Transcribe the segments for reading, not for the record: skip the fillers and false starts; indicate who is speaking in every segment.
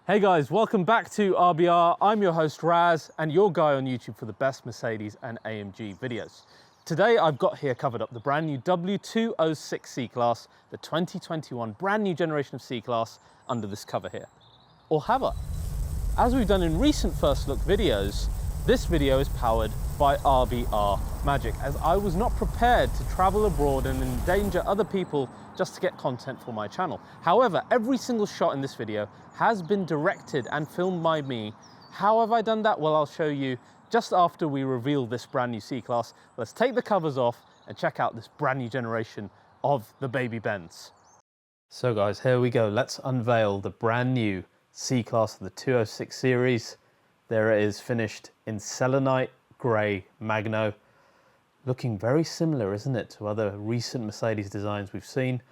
Speaker 1: Hey guys, welcome back to RBR. I'm your host Raz and your guy on YouTube for the best Mercedes and AMG videos. Today I've got here covered up the brand new W206 C-Class, the 2021 brand new generation of C-Class under this cover here. Or have I? As we've done in recent first look videos, this video is powered by RBR Magic, as I was not prepared to travel abroad and endanger other people just to get content for my channel. However, every single shot in this video has been directed and filmed by me. How have I done that? Well, I'll show you just after we reveal this brand new C-Class. Let's take the covers off and check out this brand new generation of the baby Benz. So guys, here we go. Let's unveil the brand new C-Class of the 206 series. There it is, finished in selenite grey magno. Looking very similar, isn't it, to other recent Mercedes designs we've seen.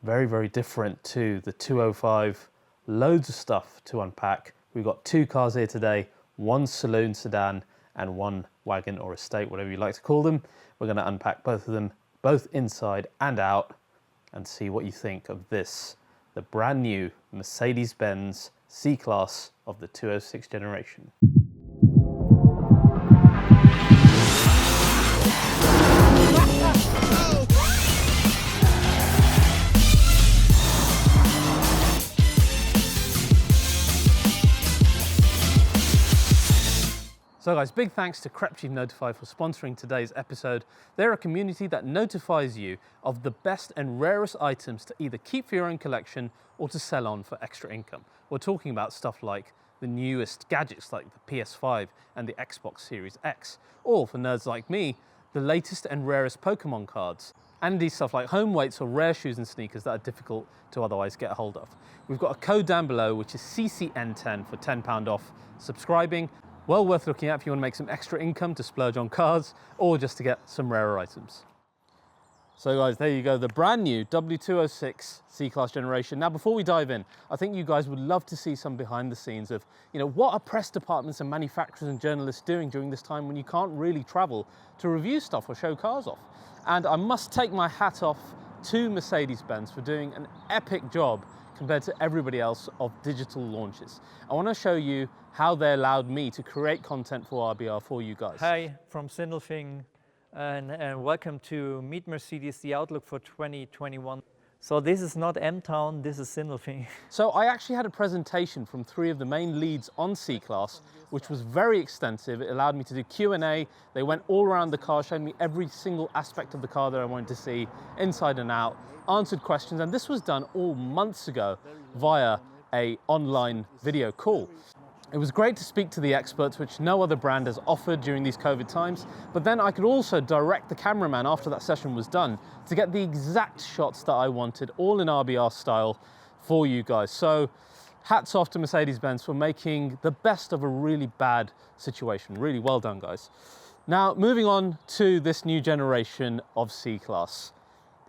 Speaker 1: Very, very different to the 205. Loads of stuff to unpack. We've got two cars here today, one saloon sedan and one wagon or estate, whatever you like to call them. We're going to unpack both of them, both inside and out, and see what you think of this, the brand new Mercedes-Benz C-Class of the 206 generation. So guys, big thanks to Crepchi Notify for sponsoring today's episode. They're a community that notifies you of the best and rarest items to either keep for your own collection or to sell on for extra income. We're talking about stuff like the newest gadgets like the PS5 and the Xbox Series X, or for nerds like me, the latest and rarest Pokemon cards, and indeed stuff like home weights or rare shoes and sneakers that are difficult to otherwise get a hold of. We've got a code down below which is CCN10 for £10 off subscribing. Well worth looking at if you want to make some extra income to splurge on cars or just to get some rarer items. So guys, there you go, the brand new W206 C-Class generation. Now before we dive in, I think you guys would love to see some behind the scenes of, what are press departments and manufacturers and journalists doing during this time when you can't really travel to review stuff or show cars off. And I must take my hat off to Mercedes-Benz for doing an epic job compared to everybody else of digital launches. I want to show you how they allowed me to create content for RBR for you guys.
Speaker 2: Hi from Sindelfingen and welcome to Meet Mercedes, the outlook for 2021. So this is not M-Town, this is Sindelfingen.
Speaker 1: So I actually had a presentation from three of the main leads on C-Class, which was very extensive. It allowed me to do Q&A. They went all around the car, showed me every single aspect of the car that I wanted to see, inside and out, answered questions, and this was done all months ago via an online video call. It was great to speak to the experts, which no other brand has offered during these COVID times, but then I could also direct the cameraman after that session was done to get the exact shots that I wanted, all in RBR style for you guys. So hats off to Mercedes-Benz for making the best of a really bad situation. Really well done, guys. Now, moving on to this new generation of C-Class.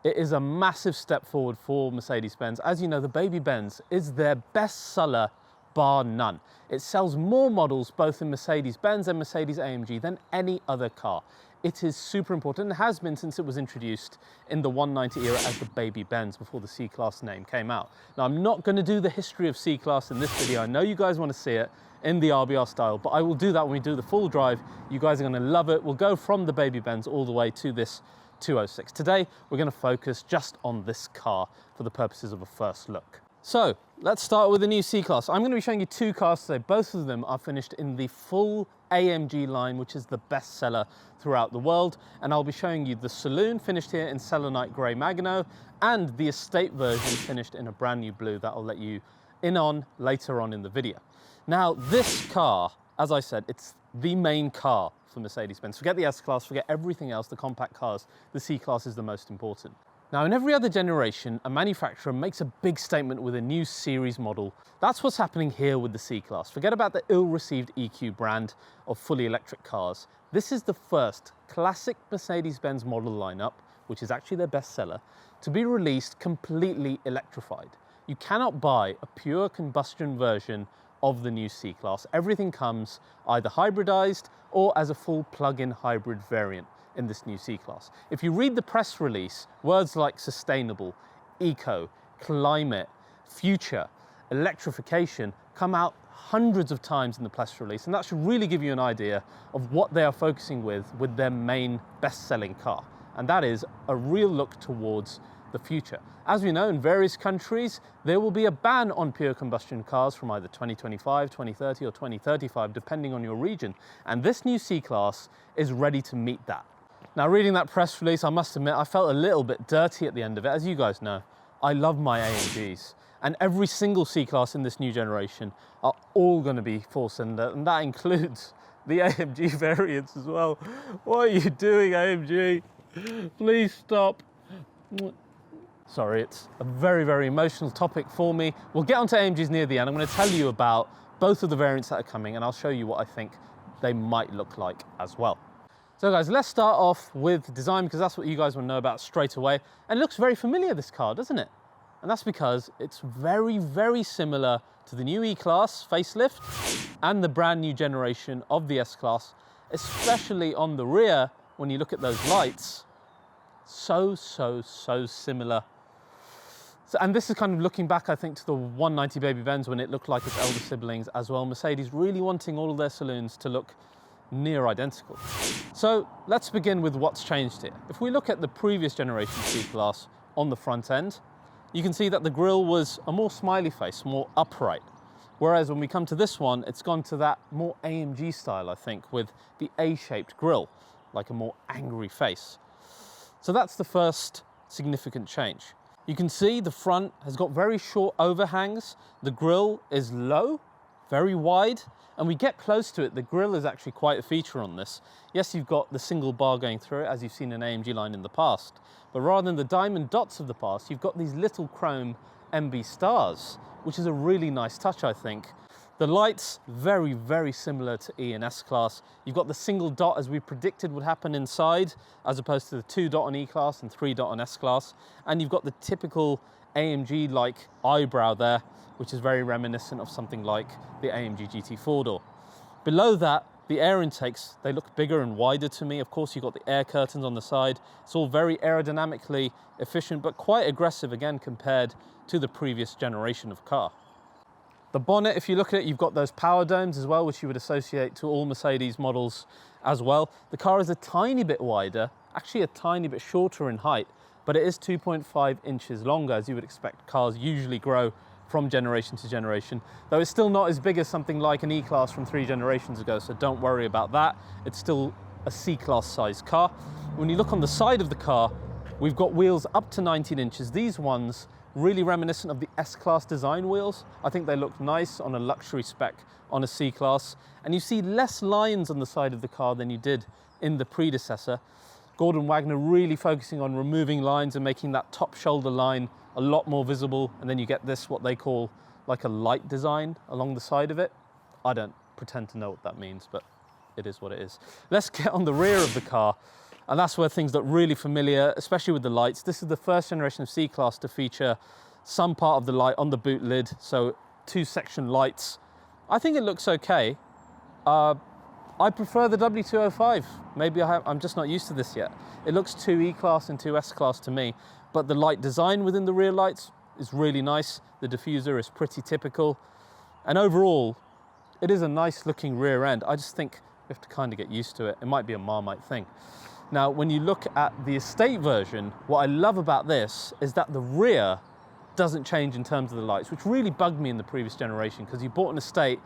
Speaker 1: It is a massive step forward for Mercedes-Benz. As you know, the baby Benz is their best seller bar none. It sells more models both in Mercedes-Benz and Mercedes-AMG than any other car. It is super important and has been since it was introduced in the 190 era as the baby Benz before the C-Class name came out. Now, I'm not going to do the history of C-Class in this video. I know you guys want to see it in the RBR style, but I will do that when we do the full drive. You guys are going to love it. We'll go from the baby Benz all the way to this 206. Today, we're going to focus just on this car for the purposes of a first look. So let's start with the new C-Class. I'm going to be showing you two cars today. Both of them are finished in the full AMG line, which is the best seller throughout the world. And I'll be showing you the saloon finished here in selenite grey magno and the estate version finished in a brand new blue that I'll let you in on later on in the video. Now this car, as I said, it's the main car for Mercedes-Benz. Forget the S-Class, forget everything else, the compact cars. The C-Class is the most important. Now, in every other generation, a manufacturer makes a big statement with a new series model. That's what's happening here with the C-Class. Forget about the ill-received EQ brand of fully electric cars. This is the first classic Mercedes-Benz model lineup, which is actually their best seller, to be released completely electrified. You cannot buy a pure combustion version of the new C-Class. Everything comes either hybridized or as a full plug-in hybrid variant in this new C-Class. If you read the press release, words like sustainable, eco, climate, future, electrification come out hundreds of times in the press release, and that should really give you an idea of what they are focusing with their main best-selling car, and that is a real look towards the future. As we know, in various countries, there will be a ban on pure combustion cars from either 2025, 2030 or 2035, depending on your region, and this new C-Class is ready to meet that. Now, reading that press release, I must admit, I felt a little bit dirty at the end of it. As you guys know, I love my AMGs, and every single C-Class in this new generation are all going to be four-cylinder, and that includes the AMG variants as well. What are you doing, AMG? Please stop. Sorry, it's a very, very emotional topic for me. We'll get onto AMGs near the end. I'm going to tell you about both of the variants that are coming, and I'll show you what I think they might look like as well. So guys, let's start off with design, because that's what you guys will know about straight away. And it looks very familiar, this car, doesn't it? And that's because it's very, very similar to the new E-Class facelift and the brand new generation of the S-Class, especially on the rear. When you look at those lights, so similar. So, and this is kind of looking back, I think, to the 190 baby Benz when it looked like its elder siblings as well. Mercedes really wanting all of their saloons to look near identical. So let's begin with what's changed here. If we look at the previous generation C-Class on the front end, you can see that the grille was a more smiley face, more upright. Whereas when we come to this one, it's gone to that more AMG style, I think, with the A-shaped grille, like a more angry face. So that's the first significant change. You can see the front has got very short overhangs. The grille is low, very wide, and we get close to it. The grille is actually quite a feature on this. Yes, you've got the single bar going through it, as you've seen an AMG line in the past, but rather than the diamond dots of the past, you've got these little chrome MB stars, which is a really nice touch, I think. The lights, very, very similar to E and S-Class. You've got the single dot, as we predicted would happen inside, as opposed to the 2 dot on E-Class and 3 dot on S-Class. And you've got the typical AMG-like eyebrow there, which is very reminiscent of something like the AMG GT 4-door. Below that, the air intakes, they look bigger and wider to me. Of course, you've got the air curtains on the side. It's all very aerodynamically efficient, but quite aggressive, again, compared to the previous generation of car. The bonnet, if you look at it, you've got those power domes as well, which you would associate to all Mercedes models as well. The car is a tiny bit wider, actually a tiny bit shorter in height, but it is 2.5 inches longer, as you would expect cars usually grow from generation to generation, though it's still not as big as something like an E-Class from 3 generations ago, so don't worry about that. It's still a C-Class size car. When you look on the side of the car, we've got wheels up to 19 inches. These ones, really reminiscent of the S-Class design wheels. I think they look nice on a luxury spec on a C-Class. And you see less lines on the side of the car than you did in the predecessor. Gordon Wagner really focusing on removing lines and making that top shoulder line a lot more visible, and then you get this, what they call like a light design along the side of it. I don't pretend to know what that means, but it is what it is. Let's get on the rear of the car, and that's where things look really familiar, especially with the lights. This is the first generation of C-Class to feature some part of the light on the boot lid, so 2-section lights. I think it looks okay. I prefer the W205. Maybe I'm just not used to this yet. It looks too E-Class and too S-Class to me, but the light design within the rear lights is really nice. The diffuser is pretty typical. And overall, it is a nice looking rear end. I just think we have to kind of get used to it. It might be a Marmite thing. Now, when you look at the estate version, what I love about this is that the rear doesn't change in terms of the lights, which really bugged me in the previous generation, because you bought an estate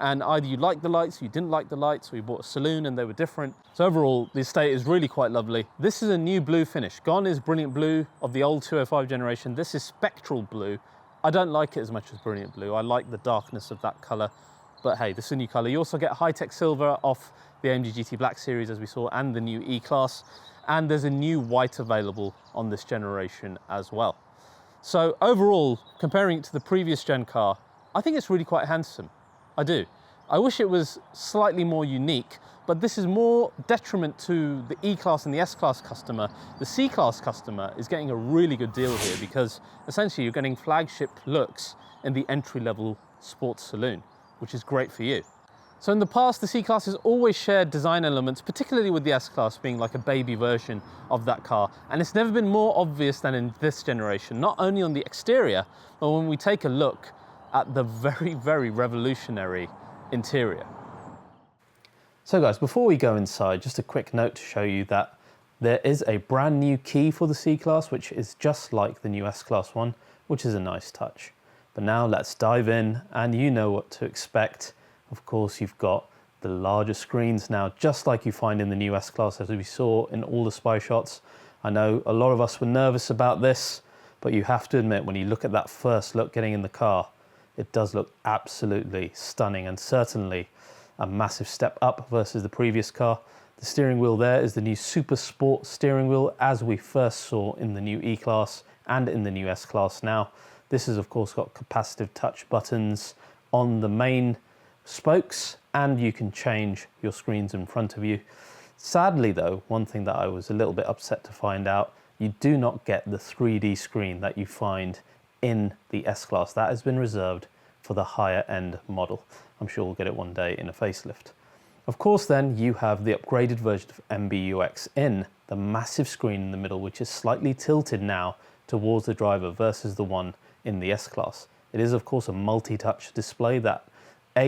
Speaker 1: and either you liked the lights, or you didn't like the lights, or you bought a saloon and they were different. So overall, the estate is really quite lovely. This is a new blue finish. Gone is brilliant blue of the old 205 generation. This is spectral blue. I don't like it as much as brilliant blue. I like the darkness of that color, but hey, this is a new color. You also get high-tech silver off the AMG GT Black Series, as we saw, and the new E-Class. And there's a new white available on this generation as well. So overall, comparing it to the previous gen car, I think it's really quite handsome. I do. I wish it was slightly more unique, but this is more detriment to the E-Class and the S-Class customer. The C-Class customer is getting a really good deal here, because essentially you're getting flagship looks in the entry-level sports saloon, which is great for you. So in the past, the C-Class has always shared design elements, particularly with the S-Class being like a baby version of that car. And it's never been more obvious than in this generation, not only on the exterior, but when we take a look, at the very, very revolutionary interior. So guys, before we go inside, just a quick note to show you that there is a brand new key for the C-Class, which is just like the new S-Class one, which is a nice touch. But now let's dive in, and you know what to expect. Of course, you've got the larger screens now, just like you find in the new S-Class, as we saw in all the spy shots. I know a lot of us were nervous about this, but you have to admit, when you look at that first look getting in the car, it does look absolutely stunning, and certainly a massive step up versus the previous car. The steering wheel there is the new Super Sport steering wheel, as we first saw in the new E-Class and in the new S-Class. Now, this has of course got capacitive touch buttons on the main spokes, and you can change your screens in front of you. Sadly though, one thing that I was a little bit upset to find out, you do not get the 3D screen that you find in the S-Class. That has been reserved for the higher end model. I'm sure we'll get it one day in a facelift. Of course then, you have the upgraded version of MBUX in the massive screen in the middle, which is slightly tilted now towards the driver versus the one in the S-Class. It is of course a multi-touch display that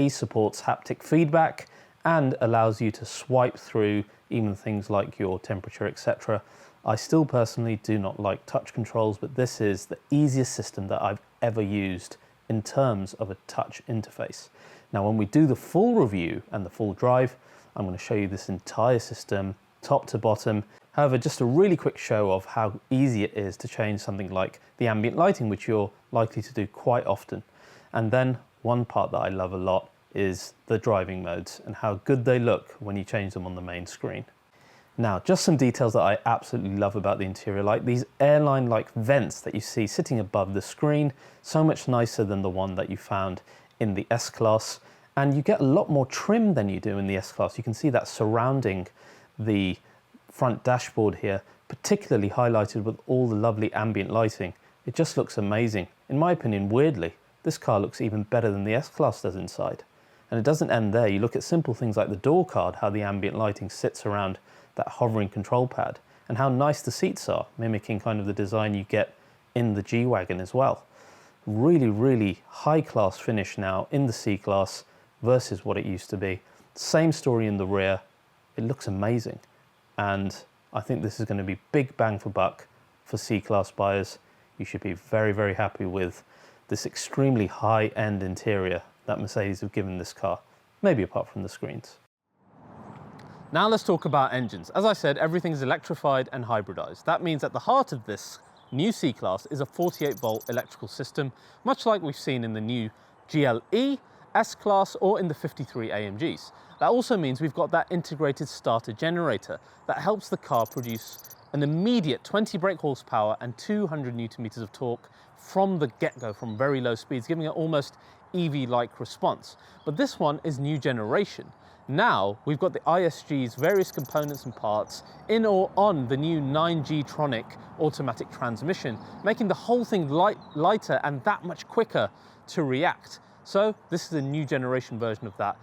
Speaker 1: supports haptic feedback and allows you to swipe through even things like your temperature, etc. I still personally do not like touch controls, but this is the easiest system that I've ever used in terms of a touch interface. Now, when we do the full review and the full drive, I'm going to show you this entire system, top to bottom. However, just a really quick show of how easy it is to change something like the ambient lighting, which you're likely to do quite often. And then one part that I love a lot is the driving modes and how good they look when you change them on the main screen. Now, just some details that I absolutely love about the interior, like these airline-like vents that you see sitting above the screen, so much nicer than the one that you found in the S-Class, and you get a lot more trim than you do in the S-Class. You can see that surrounding the front dashboard here, particularly highlighted with all the lovely ambient lighting. It just looks amazing. In my opinion, weirdly, this car looks even better than the S-Class does inside. And it doesn't end there. You look at simple things like the door card, how the ambient lighting sits around that hovering control pad, and how nice the seats are, mimicking kind of the design you get in the G-Wagon as well. Really, really high-class finish now in the C-Class versus what it used to be. Same story in the rear. It looks amazing. And I think this is going to be big bang for buck for C-Class buyers. You should be very, very happy with this extremely high-end interior that Mercedes have given this car, maybe apart from the screens. Now let's talk about engines. As I said, everything's electrified and hybridized. That means at the heart of this new C-Class is a 48-volt electrical system, much like we've seen in the new GLE, S-Class, or in the 53 AMGs. That also means we've got that integrated starter generator that helps the car produce an immediate 20 brake horsepower and 200 Newton meters of torque from the get-go, from very low speeds, giving it almost EV-like response. But this one is new generation. Now we've got the ISG's various components and parts in or on the new 9G-tronic automatic transmission, making the whole thing lighter and that much quicker to react. So this is a new generation version of that.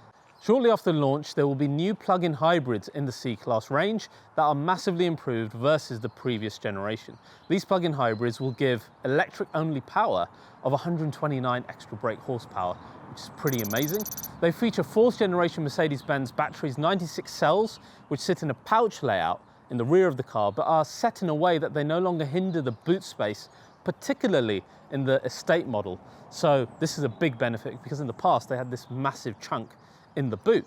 Speaker 1: Shortly after launch, there will be new plug-in hybrids in the C-Class range that are massively improved versus the previous generation. These plug-in hybrids will give electric-only power of 129 extra brake horsepower, which is pretty amazing. They feature 4th generation Mercedes-Benz batteries, 96 cells, which sit in a pouch layout in the rear of the car, but are set in a way that they no longer hinder the boot space, particularly in the estate model. So this is a big benefit, because in the past they had this massive chunk in the boot.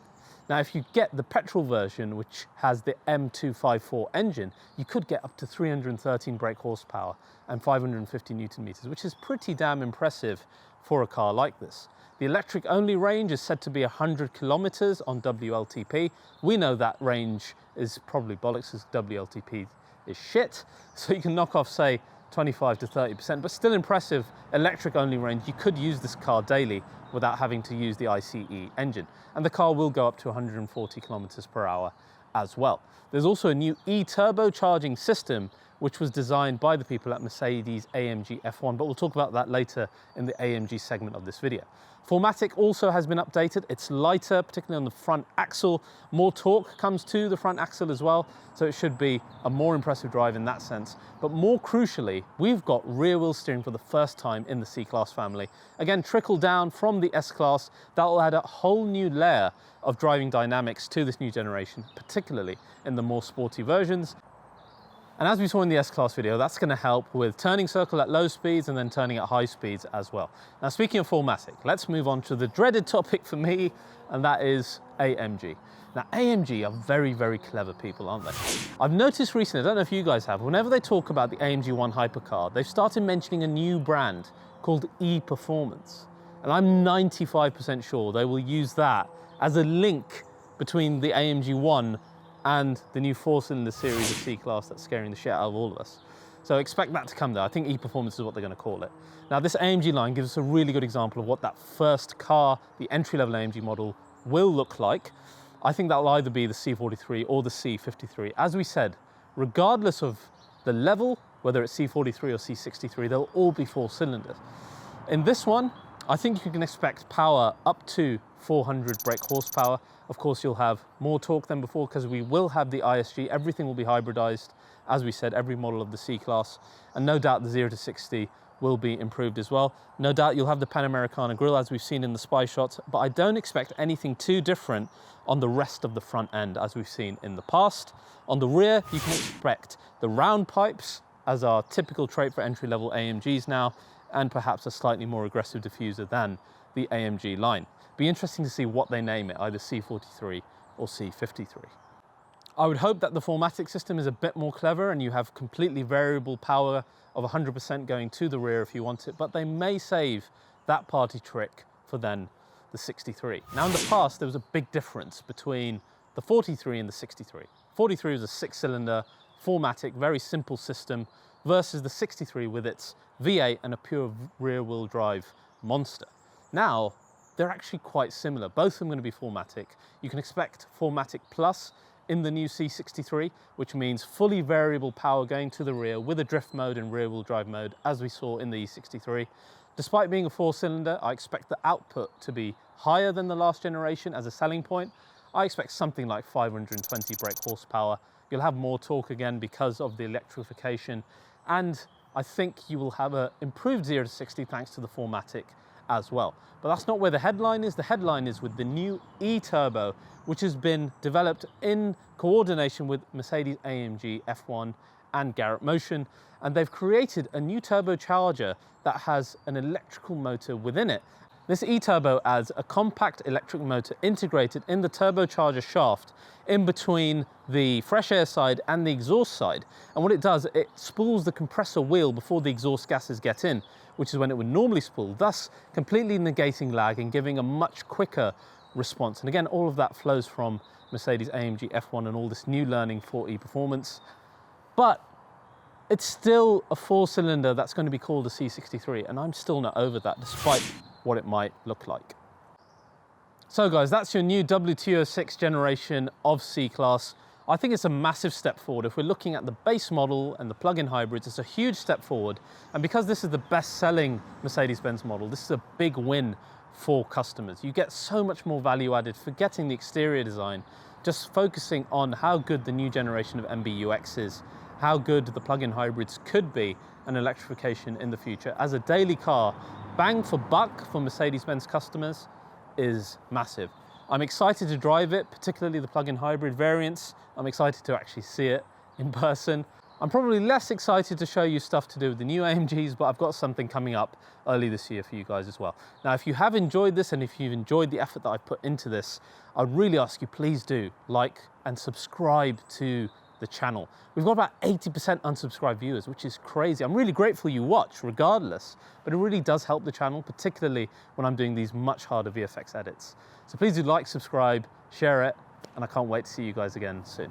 Speaker 1: Now, if you get the petrol version, which has the M254 engine, you could get up to 313 brake horsepower and 550 Newton meters, which is pretty damn impressive for a car like this. The electric only range is said to be 100 kilometers on WLTP. We know that range is probably bollocks, as WLTP is shit. So you can knock off, say, 25 to 30%, but still impressive electric only range. You could use this car daily without having to use the ICE engine. And the car will go up to 140 kilometers per hour as well. There's also a new e-turbo charging system, which was designed by the people at Mercedes AMG F1, but we'll talk about that later in the AMG segment of this video. 4MATIC also has been updated. It's lighter, particularly on the front axle. More torque comes to the front axle as well, so it should be a more impressive drive in that sense. But more crucially, we've got rear wheel steering for the first time in the C-Class family. Again, trickle down from the S-Class, that will add a whole new layer of driving dynamics to this new generation, particularly in the more sporty versions. And as we saw in the S-Class video, that's going to help with turning circle at low speeds and then turning at high speeds as well. Now, speaking of 4MATIC, let's move on to the dreaded topic for me, and that is AMG. Now, AMG are very, very clever people, aren't they? I've noticed recently, I don't know if you guys have, whenever they talk about the AMG 1 hypercar, they've started mentioning a new brand called E-Performance. And I'm 95% sure they will use that as a link between the AMG 1 and the new 4-cylinder series of C-Class that's scaring the shit out of all of us. So expect that to come there. I think E-Performance is what they're going to call it. Now, this AMG line gives us a really good example of what that first car, the entry-level AMG model, will look like. I think that'll either be the C43 or the C53. As we said, regardless of the level, whether it's C43 or C63, they'll all be 4 cylinders. In this one, I think you can expect power up to 400 brake horsepower. Of course, you'll have more torque than before because we will have the ISG. Everything will be hybridized. As we said, every model of the C-Class. And no doubt the 0 to 60 will be improved as well. No doubt you'll have the Panamericana grille as we've seen in the spy shots, but I don't expect anything too different on the rest of the front end as we've seen in the past. On the rear, you can expect the round pipes as our typical trait for entry-level AMGs now, and perhaps a slightly more aggressive diffuser than the AMG line. Be interesting to see what they name it, either C43 or C53. I would hope that the 4MATIC system is a bit more clever and you have completely variable power of 100% going to the rear if you want it, but they may save that party trick for then the 63. Now, in the past, there was a big difference between the 43 and the 63. 43 was a 6-cylinder, 4MATIC, very simple system, versus the 63 with its V8 and a pure rear-wheel drive monster. Now, they're actually quite similar. Both of them are going to be 4MATIC. You can expect 4MATIC Plus in the new C63, which means fully variable power going to the rear with a drift mode and rear-wheel drive mode, as we saw in the E63. Despite being a 4-cylinder, I expect the output to be higher than the last generation as a selling point. I expect something like 520 brake horsepower. You'll have more torque again because of the electrification, and I think you will have an improved 0 to 60 thanks to the 4MATIC as well. But that's not where the headline is. The headline is with the new E-Turbo, which has been developed in coordination with Mercedes AMG F1 and Garrett Motion, and they've created a new turbocharger that has an electrical motor within it. This E-Turbo adds a compact electric motor integrated in the turbocharger shaft in between the fresh air side and the exhaust side. And what it does, it spools the compressor wheel before the exhaust gases get in, which is when it would normally spool, thus completely negating lag and giving a much quicker response. And again, all of that flows from Mercedes AMG F1 and all this new learning for E-Performance. But it's still a 4-cylinder that's going to be called a C63, and I'm still not over that, despite what it might look like. So guys, that's your new W206 generation of C-Class. I think it's a massive step forward. If we're looking at the base model and the plug-in hybrids, it's a huge step forward. And because this is the best-selling Mercedes-Benz model, this is a big win for customers. You get so much more value added, forgetting the exterior design, just focusing on how good the new generation of MBUX is, how good the plug-in hybrids could be, and electrification in the future. As a daily car, bang for buck for Mercedes-Benz customers is massive. I'm excited to drive it, particularly the plug-in hybrid variants. I'm excited to actually see it in person. I'm probably less excited to show you stuff to do with the new AMGs, but I've got something coming up early this year for you guys as well. Now, if you have enjoyed this and if you've enjoyed the effort that I've put into this, I'd really ask you, please do like and subscribe to the channel. We've got about 80% unsubscribed viewers, which is crazy. I'm really grateful you watch regardless, but it really does help the channel, particularly when I'm doing these much harder VFX edits. So please do like, subscribe, share it, and I can't wait to see you guys again soon.